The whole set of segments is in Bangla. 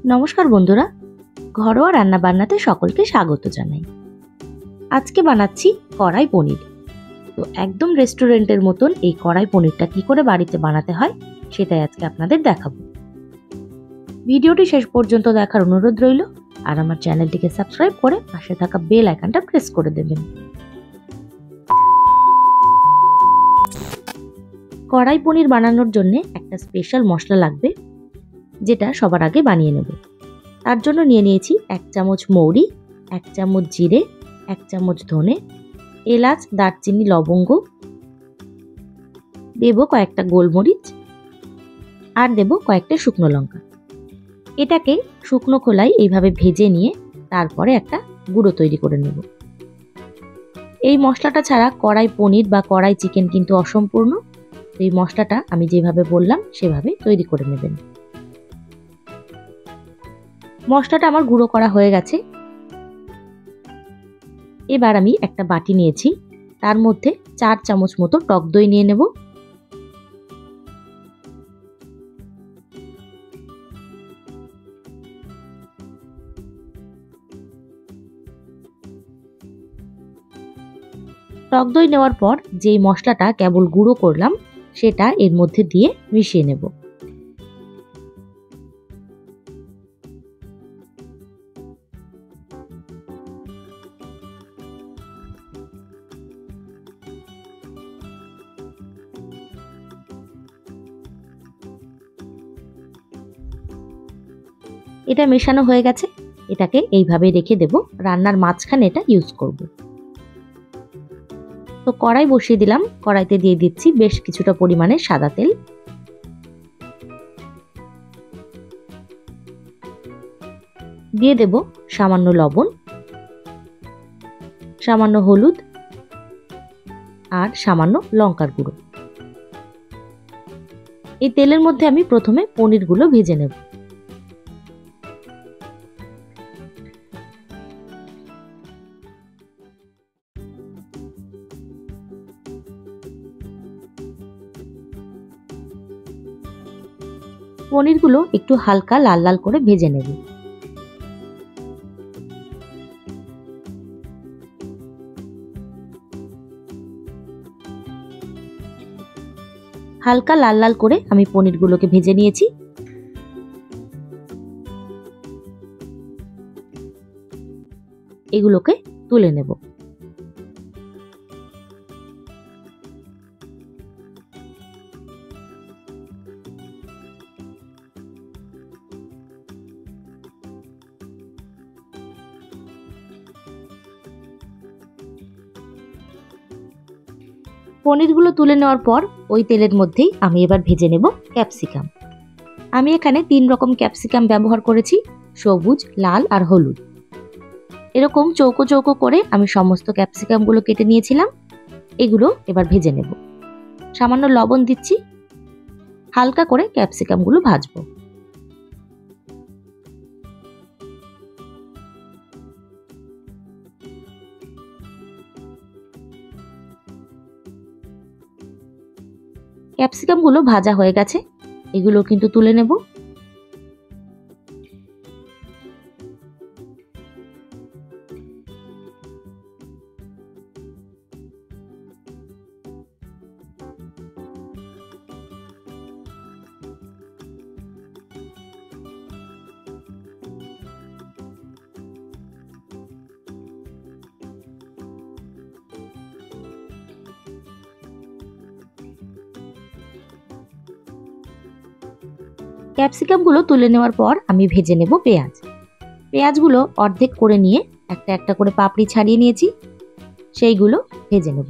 নমস্কার বন্ধুরা, ঘরোয়া রান্না বান্নাতে সকলকে স্বাগত জানাই। আজকে বানাচ্ছি কড়াই পনির। তো একদম রেস্টুরেন্টের মতন এই কড়াই পনিরটা কি করে বাড়িতে বানাতে হয় সেটাই আজকে আপনাদের দেখাবো। ভিডিওটি শেষ পর্যন্ত দেখার অনুরোধ রইল, আর আমার চ্যানেলটিকে সাবস্ক্রাইব করে পাশে থাকা বেল আইকনটা প্রেস করে দেবেন। কড়াই পনির বানানোর জন্য একটা স্পেশাল মশলা লাগবে, যেটা সবার আগে বানিয়ে নেব। তার জন্য নিয়ে নিয়েছি 1 চামচ মৌরি, 1 চামচ জিরে, 1 চামচ ধনে, এলাচ, দারচিনি, লবঙ্গ, দেব কয়েকটা গোলমরিচ, আর দেব কয়েকটা শুকনো লঙ্কা। এটাকে শুকনো খোলায় এইভাবে ভেজে নিয়ে তারপরে একটা গুঁড়ো তৈরি করে নেব। এই মশলাটা ছাড়া কড়াই পনির বা কড়াই চিকেন কিন্তু অসম্পূর্ণ। এই মশলাটা আমি যেভাবে বললাম সেভাবে তৈরি করে নেবেন। মশলাটা আমার গুঁড়ো করা হয়ে গেছে। এবার আমি একটা বাটি নিয়েছি, তার মধ্যে 4 চামচ মতো টক দই নিয়ে নেব। টক দই নেওয়ার পর যেই মশলাটা কেবল গুঁড়ো করলাম সেটা এর মধ্যে দিয়ে মিশিয়ে নেব। এটা মেশানো হয়ে গেছে। এটাকে এইভাবে রেখে দেব, রান্নার মাঝখানে এটা ইউজ করব। তো কড়াই বসিয়ে দিলাম, কড়াইতে দিয়ে দিচ্ছি বেশ কিছুটা পরিমাণে সাদা তেল। দিয়ে দেব সামান্য লবণ, সামান্য হলুদ, আর সামান্য লঙ্কার গুঁড়ো। এই তেলের মধ্যে আমি প্রথমে পনিরগুলো ভেজে নেব। পনিরগুলো একটু হালকা লাল লাল করে ভেজে নেব। হালকা লাল লাল করে আমি পনিরগুলোকে ভেজে নিয়েছি। এগুলোকে তুলে নেব। পনিরগুলো তুলে নেওয়ার পর ওই তেলের মধ্যেই আমি এবার ভেজে নেব ক্যাপসিকাম। আমি এখানে 3 রকম ক্যাপসিকাম ব্যবহার করেছি, সবুজ, লাল আর হলুদ। এরকম চৌকো চৌকো করে আমি সমস্ত ক্যাপসিকামগুলো কেটে নিয়েছিলাম। এগুলো এবার ভেজে নেব। সামান্য লবণ দিচ্ছি, হালকা করে ক্যাপসিকামগুলো ভাজবো। ক্যাপসিকামগুলো ভাজা হয়ে গেছে, এগুলো কিন্তু তুলে নেব। ক্যাপসিকামগুলো তুলে নেওয়ার পর আমি ভেজে নেব পেঁয়াজ। পেঁয়াজগুলো অর্ধেক করে নিয়ে একটা একটা করে পাপড়ি ছাড়িয়ে নিয়েছি, সেইগুলো ভেজে নেব।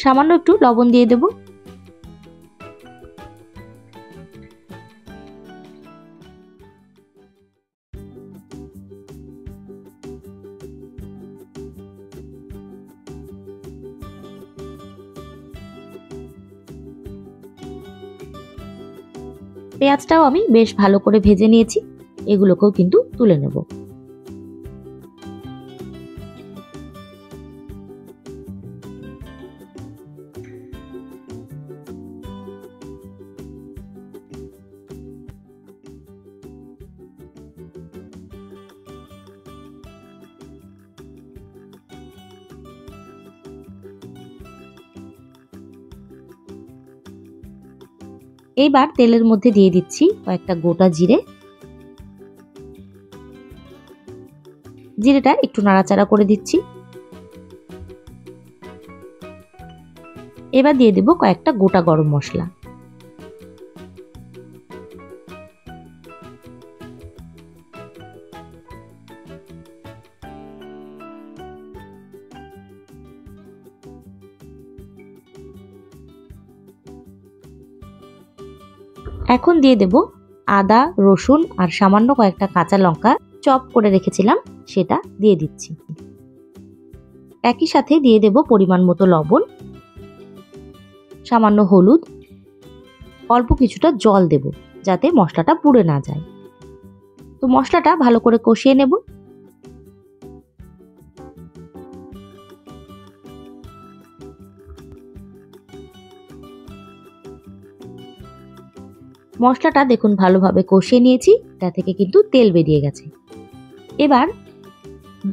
সামান্য একটু লবণ দিয়ে দেব। পেঁয়াজটাও আমি বেশ ভালো করে ভেজে নিয়েছি, এগুলোকেও কিন্তু তুলে নেব। এইবার তেলের মধ্যে দিয়ে দিচ্ছি কয়েকটা গোটা জিরে। জিরেটা একটু নাড়াচাড়া করে দিচ্ছি। এবার দিয়ে দেব কয়েকটা গোটা গরম মশলা। এখন দিয়ে দেব আদা, রসুন আর সামান্য কয়েকটা কাঁচা লঙ্কা চপ করে রেখেছিলাম, সেটা দিয়ে দিচ্ছি। একই সাথে দিয়ে দেব পরিমাণ মতো লবণ, সামান্য হলুদ, অল্প কিছুটা জল দেব যাতে মশলাটা পুড়ে না যায়। তো মশলাটা ভালো করে কষিয়ে নেব। মশলাটা দেখুন ভালোভাবে কষিয়ে নিয়েছি, এটা থেকে কিন্তু তেল বেরিয়ে গেছে। এবার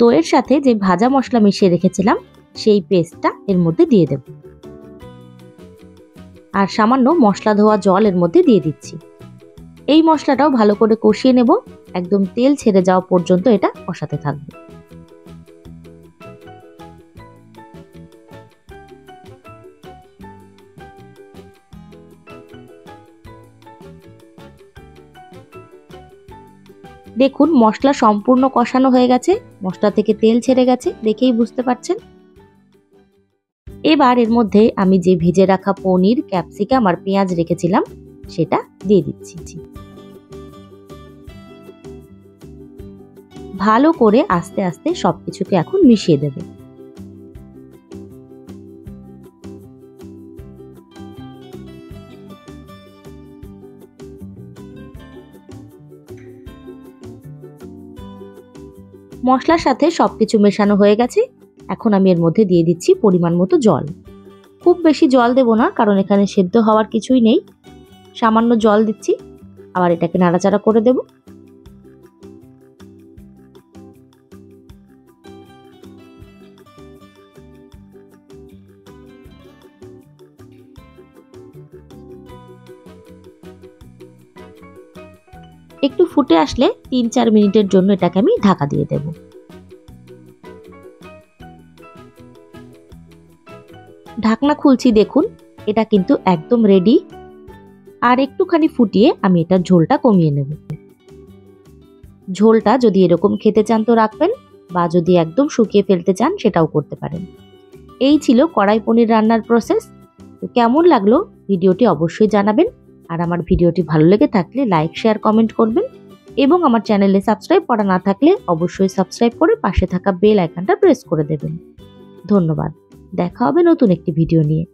দইয়ের সাথে যে ভাজা মশলা মিশিয়ে রেখেছিলাম সেই পেস্টটা এর মধ্যে দিয়ে দেব, আর সামান্য মশলা ধোয়া জল এর মধ্যে দিয়ে দিচ্ছি। এই মশলাটাও ভালো করে কষিয়ে নেব, একদম তেল ছেড়ে যাওয়া পর্যন্ত এটা কষাতে থাকবে। দেখুন মশলা সম্পূর্ণ কষানো হয়ে গেছে, মশলা থেকে তেল ছেড়ে গেছে, দেখেই বুঝতে পারছেন। এবার এর মধ্যে আমি যে ভেজে রাখা পনির, ক্যাপসিকাম আর পেঁয়াজ রেখেছিলাম সেটা দিয়ে দিচ্ছি। ভালো করে আস্তে আস্তে সবকিছুকে এখন মিশিয়ে দেব। মশলার সাথে সবকিছু মেশানো হয়ে গেছে, এখন আমি এর মধ্যে দিয়ে দিচ্ছি পরিমাণ মতো জল। খুব বেশি জল দেব না, কারণ এখানে সেদ্ধ হওয়ার কিছুই নেই। সামান্য জল দিচ্ছি, আবার এটাকে নাড়াচাড়া করে দেব। একটু ফুটে আসলে 3-4 মিনিটের জন্য এটাকে আমি ঢাকা দিয়ে দেব। ঢাকনা খুলছি, দেখুন এটা কিন্তু একদম রেডি। আর একটুখানি ফুটিয়ে আমি এটার ঝোলটা কমিয়ে নেব। ঝোলটা যদি এরকম খেতে চান তো রাখবেন, বা যদি একদম শুকিয়ে ফেলতে চান সেটাও করতে পারেন। এই ছিল কড়াই পনির রান্নার প্রসেস। তো কেমন লাগলো ভিডিওটি অবশ্যই জানাবেন, আর আমার ভিডিওটি ভালো লেগে থাকলে লাইক, শেয়ার, কমেন্ট করবেন, এবং আমার চ্যানেলে সাবস্ক্রাইব করা না থাকলে অবশ্যই সাবস্ক্রাইব করে পাশে থাকা বেল আইকনটা প্রেস করে দেবেন। ধন্যবাদ। দেখা হবে নতুন একটি ভিডিও নিয়ে।